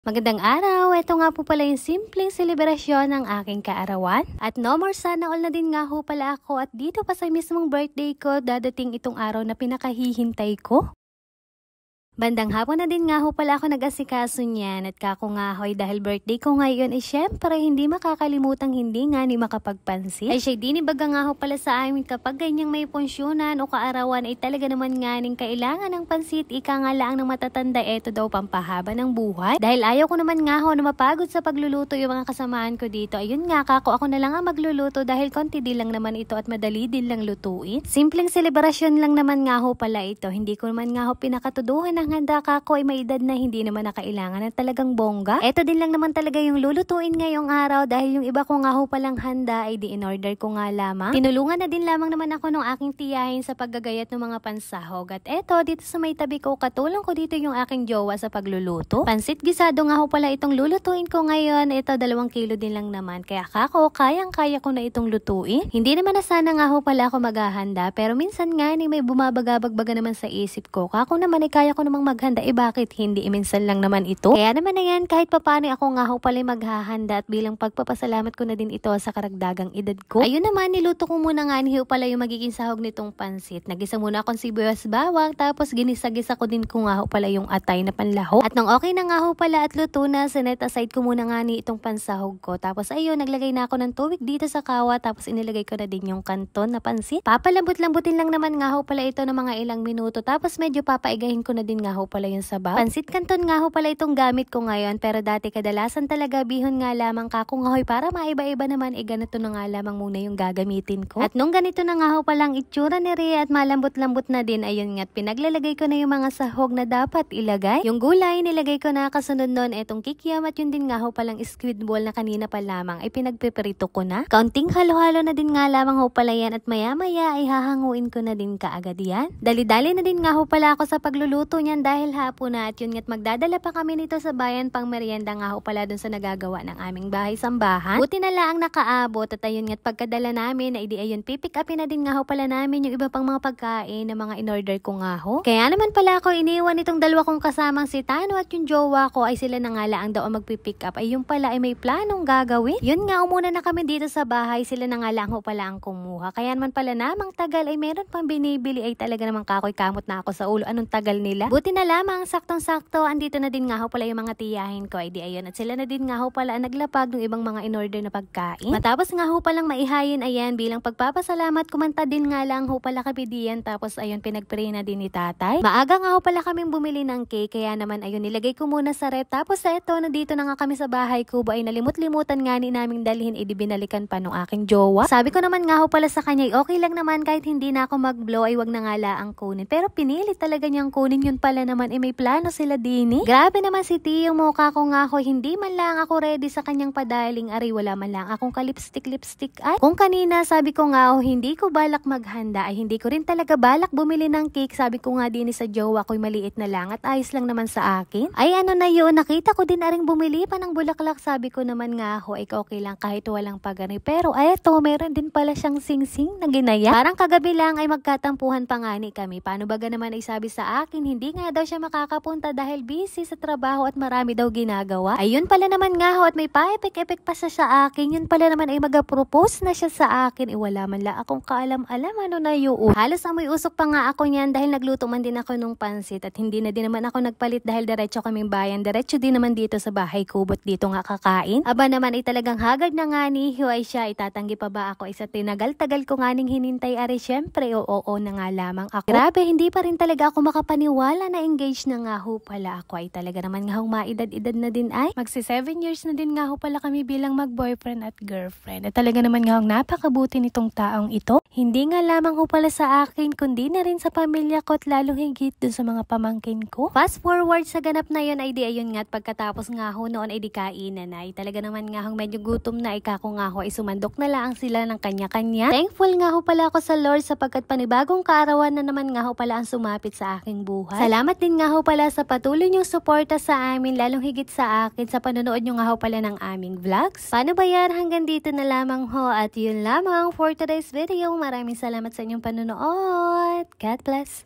Magandang araw! Ito nga po pala yung simpleng selebrasyon ng aking kaarawan. At no more sana all na din nga ho pala ako at dito pa sa mismong birthday ko dadating itong araw na pinakahihintay ko. Bandang hapon na din nga ho pala ako nag-asikaso niyan at kako nga ho'y dahil birthday ko ngayon syempre hindi makakalimutang hindi nga ni makapagpansin. Ay siya dinibaga nga ho pala sa amin kapag ganyang may pensyonan o kaarawan ay talaga naman nga ning kailangan ng pansit, ika nga lang ng matatanda eto daw pampahaba ng buhay. Dahil ayaw ko naman nga ho na mapagod sa pagluluto yung mga kasamaan ko dito. Ayun nga kako ako na lang ang magluluto dahil konti din lang naman ito at madali din lang lutuin. Simpleng selebrasyon lang naman nga ho pala ito. Hindi ko naman nga ho pinakatuduhan ng handa kako ay may edad na hindi naman nakailangan na talagang bongga. Eto din lang naman talaga yung lulutuin ngayong araw dahil yung iba ko nga ho palang handa ay di in-order ko nga lamang. Tinulungan na din lamang naman ako ng aking tiyahin sa paggagayat ng mga pansahog. At eto dito sa may tabi ko katulong ko dito yung aking jowa sa pagluluto. Pansit gisado nga ho pala itong lulutuin ko ngayon. Ito 2 kilo din lang naman. Kaya kako kayang-kaya ko na itong lutuin. Hindi naman na sana nga ho pala ako maghahanda pero minsan nga ni may bumabagabagbaga naman sa isip ko. Kako naman ay kaya ko namang maghanda, bakit hindi minsan lang naman ito? Kaya naman na yan, kahit papano ako nga ho pala maghahanda at bilang pagpapasalamat ko na din ito sa karagdagang edad ko. Ayun naman, niluto ko muna nga ni ho pala yung magiging sahog nitong pansit. Nagisa muna akong sibuyas bawang, tapos ginisa-gisa ko din ko nga ho pala yung atay na panlaho. At nung okay na nga ho pala at luto na, sinet aside ko muna nga ni itong pansahog ko. Tapos ayun, naglagay na ako ng tubig dito sa kawa, tapos inilagay ko na din yung kanton na pansit. Papalambot-lambutin lang naman nga ho pala ito ng mga ilang minuto, tapos medyo papaigahin ko na din nga ho pala yung sabaw. Pansit kanton nga ho pala itong gamit ko ngayon pero dati kadalasan talaga bihon nga lamang kako nga hoy para maiba-iba naman ganito na nga lamang muna yung gagamitin ko. At nung ganito na nga ho palang itsura ni Rhea at malambot-lambot na din ayun nga pinaglalagay ko na yung mga sahog na dapat ilagay. Yung gulay nilagay ko na kasunod nun etong kikiam at yun din nga ho palang squid ball na kanina pa lamang ay pinagpiprito ko na. Kaunting halo-halo na din nga lamang ho pala yan at maya-maya ay hahanguin ko na din kaagad yan. Dali-dali na din nga ho pala ako sa pagluluto niyan dahil hapon na at yun nga't magdadala pa kami nito sa bayan pang merienda nga ho pala dun sa nagagawa ng aming bahay-sambahan. Buti na lang nakaabot at ayun nga't pagkadala namin ay di ayun pipick upin na din nga ho pala namin yung iba pang mga pagkain na mga in-order ko nga ho. Kaya naman pala ako iniwan itong dalawa kong kasamang si Tano at yung jowa ko ay sila na nga lang daw ang magpipick up ay yung pala ay may planong gagawin. Yun nga umuna na kami dito sa bahay sila na nga lang ho pala ang kumuha. Kaya naman pala namang tagal ay meron pang binibili ay talaga namang kakoy kamot na ako sa ulo anong tagal nila. Buti na lamang saktong-sakto, andito na din nga ho pala yung mga tiyahin ko ay di ayun at sila na din nga ho pala ang naglapag ng ibang mga in-order na pagkain. Matapos nga ho palang maihayin ayan bilang pagpapasalamat kumanta din nga lang ho pala kami diyan tapos ayun pinagpray na din ni tatay. Maaga nga ho pala kaming bumili ng cake kaya naman ayun nilagay ko muna sa rep tapos eto na dito na nga kami sa bahay kubo ay nalimut-limutan nga ni naming dalhin binalikan pa nung aking jowa. Sabi ko naman nga ho pala sa kanya okay lang naman kahit hindi na ako mag-blow ay wag na nga laang kunin pero pinili talaga niyang kunin yun pala naman may plano sila dini. Grabe naman si Tio mukha ko nga ako hindi man lang ako ready sa kanyang padaling ari wala man lang akong kalipstick-lipstick ay. Kung kanina sabi ko nga hindi ko balak maghanda ay hindi ko rin talaga balak bumili ng cake sabi ko nga din sa jowa ko'y maliit na lang at ayos lang naman sa akin. Ay ano na yun nakita ko din aring bumili pa ng bulaklak sabi ko naman nga ay okay lang kahit walang pagani pero eto meron din pala siyang sing-sing na ginaya. Parang kagabi lang ay magkatampuhan pa nga ni kami. Paano baga naman ay sabi sa akin hindi nga daw siya makakapunta dahil busy sa trabaho at marami daw ginagawa. Ayun pala naman nga ho at may pa-epek-epek pa siya sa akin. Yun pala naman ay mag-propose na siya sa akin. Wala man la akong kaalam-alam ano na yun. Halos amoy usok pa nga ako niyan dahil nagluto man din ako nung pansit at hindi na din naman ako nagpalit dahil diretso kaming bayan. Diretso din naman dito sa bahay kubot dito nga kakain. Aba naman ay talagang hagard na nga ni ay siya itatanggi pa ba ako isa tinagal-tagal ko nga ning hinintay ari syempre oo na nga lamang ako. Grabe hindi pa rin talaga ako makapaniwala na engaged na nga ho pala ako ay talaga naman nga maedad-edad na din ay. Magsi 7 years na din nga ho pala kami bilang mag-boyfriend at girlfriend. At talaga naman nga napakabuti nitong taong ito. Hindi nga lamang ho pala sa akin kundi na rin sa pamilya ko at lalong higit dun sa mga pamangkin ko. Fast forward sa ganap na yun ay di ayun nga at pagkatapos nga ho noon ay di kainan ay talaga naman nga medyo gutom na ikako nga ho ay sumandok na lang sila ng kanya-kanya. Thankful nga ho pala ako sa Lord sapagkat panibagong kaarawan na naman nga ho pala ang sumapit sa aking buhay. Salamat din nga ho pala sa patuloy niyong suporta sa amin lalong higit sa akin sa panonood niyo nga ho pala ng aming vlogs. Paano ba yan? Hanggang dito na lamang ho at yun lamang for today's video. Maraming salamat sa inyong panonood. God bless!